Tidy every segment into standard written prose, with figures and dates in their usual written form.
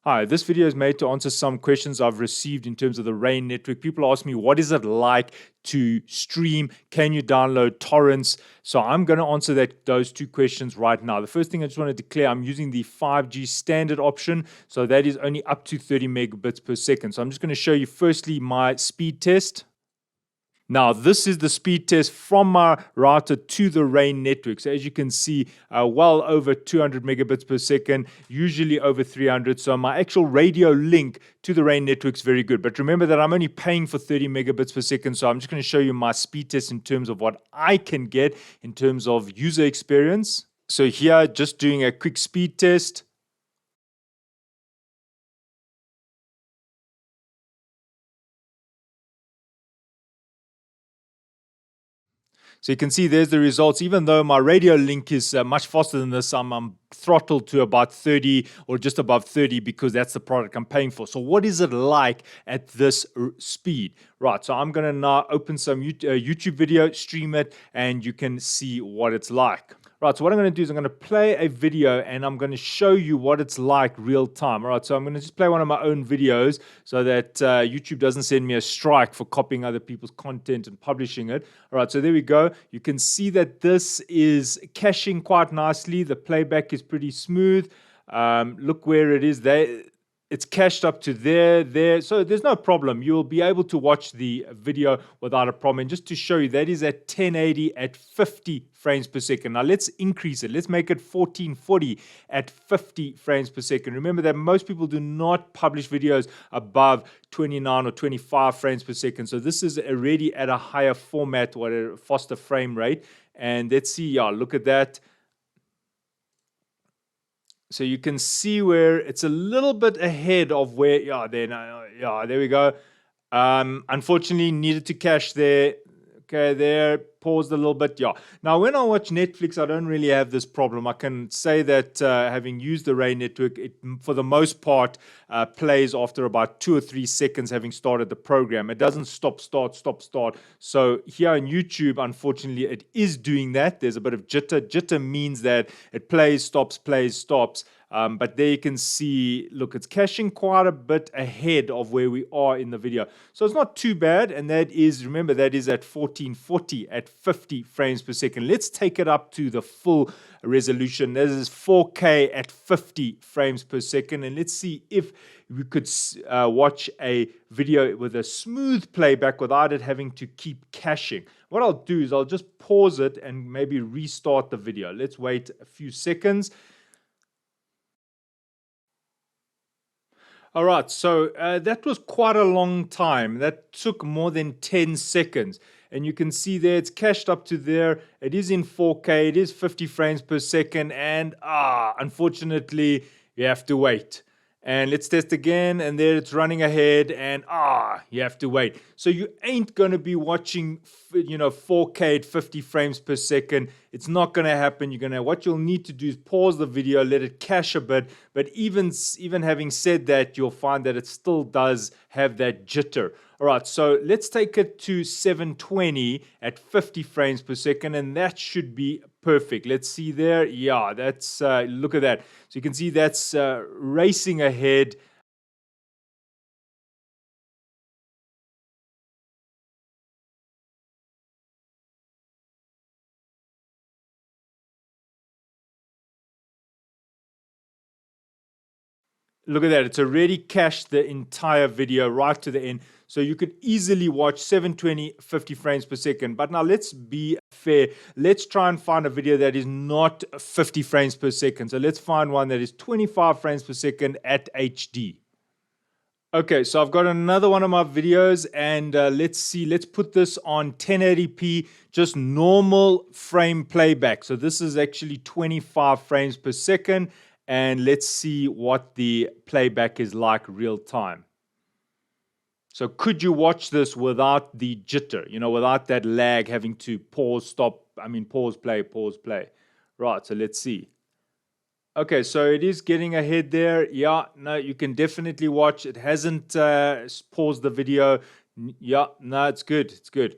Hi, this video is made to answer some questions I've received in terms of the Rain network. People ask me, what is it like to stream? Can you download torrents? So I'm going to answer those two questions right now. The first thing I just want to declare, I'm using the 5G standard option. So that is only up to 30 megabits per second. So I'm just going to show you firstly my speed test. Now, this is the speed test from my router to the Rain network. So as you can see, well over 200 megabits per second, usually over 300. So my actual radio link to the Rain network is very good. But remember that I'm only paying for 30 megabits per second. So I'm just going to show you my speed test in terms of what I can get in terms of user experience. So here, just doing a quick speed test. So you can see there's the results. Even though my radio link is much faster than this, I'm throttled to about 30 or just above 30 because that's the product I'm paying for. So what is it like at this speed? Right, so I'm going to now open some YouTube video, stream it, and you can see what it's like. Right, so what I'm going to do is I'm going to play a video and I'm going to show you what it's like real time. All right, so I'm going to just play one of my own videos so that YouTube doesn't send me a strike for copying other people's content and publishing it. All right, so there we go. You can see that this is caching quite nicely. The playback is pretty smooth. Look where it is. It's cached up to there. So there's no problem. You'll be able to watch the video without a problem. And just to show you, that is at 1080 at 50 frames per second. Now let's increase it. Let's make it 1440 at 50 frames per second. Remember that most people do not publish videos above 29 or 25 frames per second. So this is already at a higher format or a faster frame rate. And let's see, yeah, look at that. So you can see where it's a little bit ahead of where, there we go. Unfortunately, needed to cache there. Okay, there, paused a little bit. Yeah. Now, when I watch Netflix, I don't really have this problem. I can say that having used the Rain network, it, for the most part, plays after about 2 or 3 seconds having started the program. It doesn't stop, start, stop, start. So here on YouTube, unfortunately, it is doing that. There's a bit of jitter. Jitter means that it plays, stops, plays, stops. But there you can see, look, it's caching quite a bit ahead of where we are in the video. So it's not too bad. And that is, remember, that is at 1440 at 50 frames per second. Let's take it up to the full resolution. This is 4K at 50 frames per second. And let's see if we could watch a video with a smooth playback without it having to keep caching. What I'll do is I'll just pause it and maybe restart the video. Let's wait a few seconds. All right, so that was quite a long time. That took more than 10 seconds. And you can see there, it's cached up to there. It is in 4K, it is 50 frames per second. And unfortunately, you have to wait. And let's test again, and there it's running ahead, and you have to wait. So you ain't going to be watching 4K at 50 frames per second. It's not going to happen. What you'll need to do is pause the video, let it cache a bit. But even having said that, you'll find that it still does have that jitter. All right, so let's take it to 720 at 50 frames per second, and that should be perfect. Let's see there. Yeah, that's, look at that. So you can see that's racing ahead. Look at that. It's already cached the entire video right to the end. So you could easily watch 720, 50 frames per second. But now let's be fair. Let's try and find a video that is not 50 frames per second. So let's find one that is 25 frames per second at HD. Okay, so I've got another one of my videos, and let's see. Let's put this on 1080p, just normal frame playback. So this is actually 25 frames per second. And let's see what the playback is like real time. So could you watch this without the jitter, without that lag having to pause, play, pause, play. Right, so let's see. Okay, so it is getting ahead there. Yeah, no, you can definitely watch. It hasn't paused the video. Yeah, no, it's good. It's good.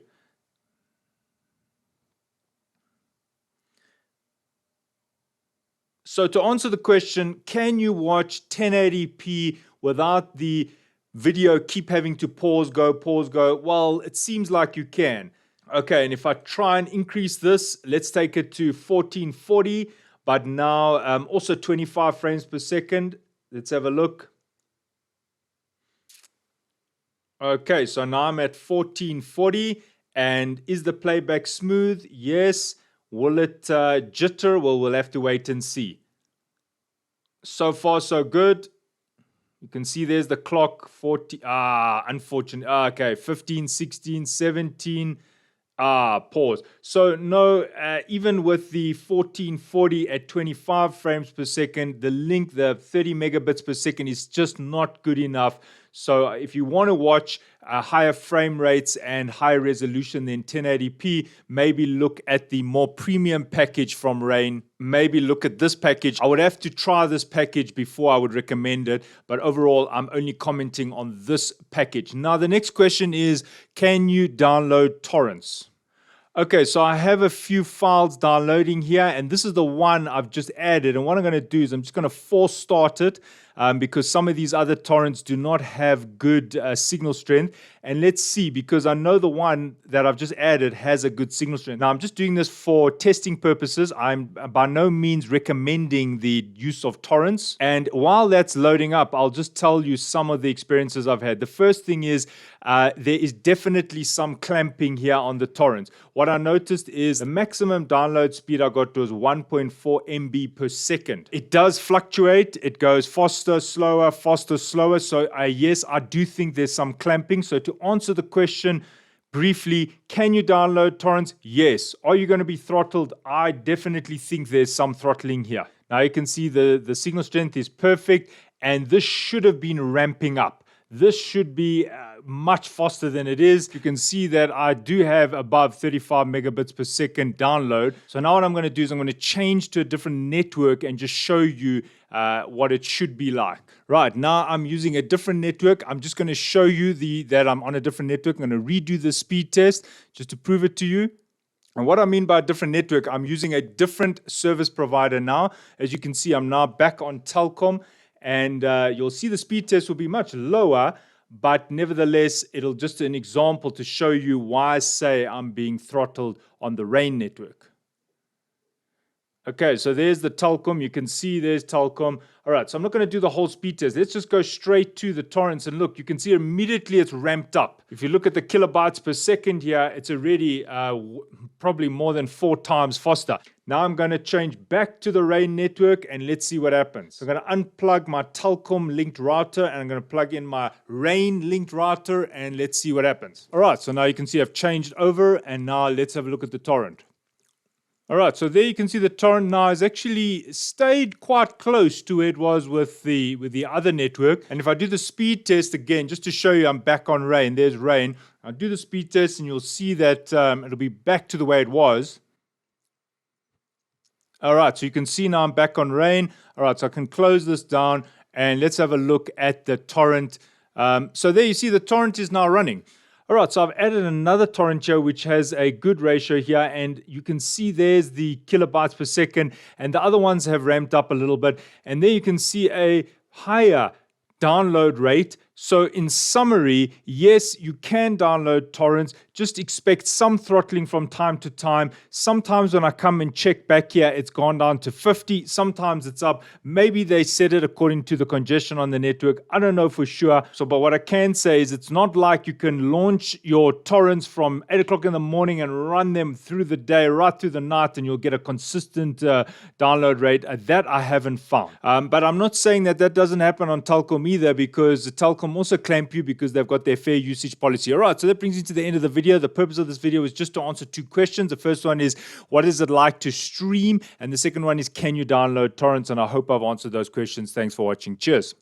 So to answer the question, can you watch 1080p without the video keep having to pause, go, pause, go? Well, it seems like you can. Okay, and if I try and increase this, let's take it to 1440, but now also 25 frames per second. Let's have a look. Okay, so now I'm at 1440, and is the playback smooth? Yes. Will it jitter? Well, we'll have to wait and see. So far, so good. You can see there's the clock, 40, unfortunate. Okay, 15, 16, 17, pause. So no, even with the 1440 at 25 frames per second, the link, the 30 megabits per second is just not good enough. So if you want to watch higher frame rates and higher resolution than 1080p, maybe look at the more premium package from Rain. Maybe look at this package. I would have to try this package before I would recommend it, but overall, I'm only commenting on this package. Now, the next question is, can you download torrents? Okay, so I have a few files downloading here, and this is the one I've just added. And what I'm going to do is I'm just going to force start it because some of these other torrents do not have good signal strength. And let's see, because I know the one that I've just added has a good signal strength. Now, I'm just doing this for testing purposes. I'm by no means recommending the use of torrents. And while that's loading up, I'll just tell you some of the experiences I've had. The first thing is there is definitely some clamping here on the torrents. What I noticed is the maximum download speed I got was 1.4 MB per second. It does fluctuate. It goes faster, slower, faster, slower. So yes, I do think there's some clamping. So to answer the question briefly, can you download torrents? Yes. Are you going to be throttled? I definitely think there's some throttling here. Now you can see the signal strength is perfect, and this should have been ramping up. This should be much faster than it is. You can see that I do have above 35 megabits per second download. So now what I'm going to do is I'm going to change to a different network and just show you what it should be like. Right, now I'm using a different network. I'm just going to show you that I'm on a different network. I'm going to redo the speed test just to prove it to you. And what I mean by a different network, I'm using a different service provider now. As you can see, I'm now back on Telkom. And you'll see the speed test will be much lower, but nevertheless, it'll just an example to show you why I say I'm being throttled on the Rain network. Okay, so there's the Telkom. You can see there's Telkom. All right, so I'm not going to do the whole speed test. Let's just go straight to the torrents, and look, you can see immediately it's ramped up. If you look at the kilobytes per second here, it's already probably more than 4 times faster. Now I'm going to change back to the Rain network, and let's see what happens. So I'm going to unplug my Telkom linked router, and I'm going to plug in my Rain linked router, and let's see what happens. All right, so now you can see I've changed over, and now let's have a look at the torrent. All right, so there you can see the torrent now has actually stayed quite close to where it was with the other network. And if I do the speed test again, just to show you I'm back on Rain, there's Rain. I'll do the speed test and you'll see that it'll be back to the way it was. All right, so you can see now I'm back on Rain. All right, so I can close this down and let's have a look at the torrent. So there you see the torrent is now running. All right, so I've added another torrent here which has a good ratio here, and you can see there's the kilobytes per second, and the other ones have ramped up a little bit, and there you can see a higher download rate. So in summary, yes, you can download torrents. Just expect some throttling from time to time. Sometimes when I come and check back here, it's gone down to 50. Sometimes it's up. Maybe they set it according to the congestion on the network. I don't know for sure. So, but what I can say is it's not like you can launch your torrents from 8 o'clock in the morning and run them through the day, right through the night, and you'll get a consistent download rate. That I haven't found. But I'm not saying that that doesn't happen on Telkom either, because Telkom also clamp you because they've got their fair usage policy. All right, so that brings me to the end of the video. The purpose of this video is just to answer 2 questions. The first one is, what is it like to stream? And the second one is, can you download torrents? And I hope I've answered those questions. Thanks for watching. Cheers.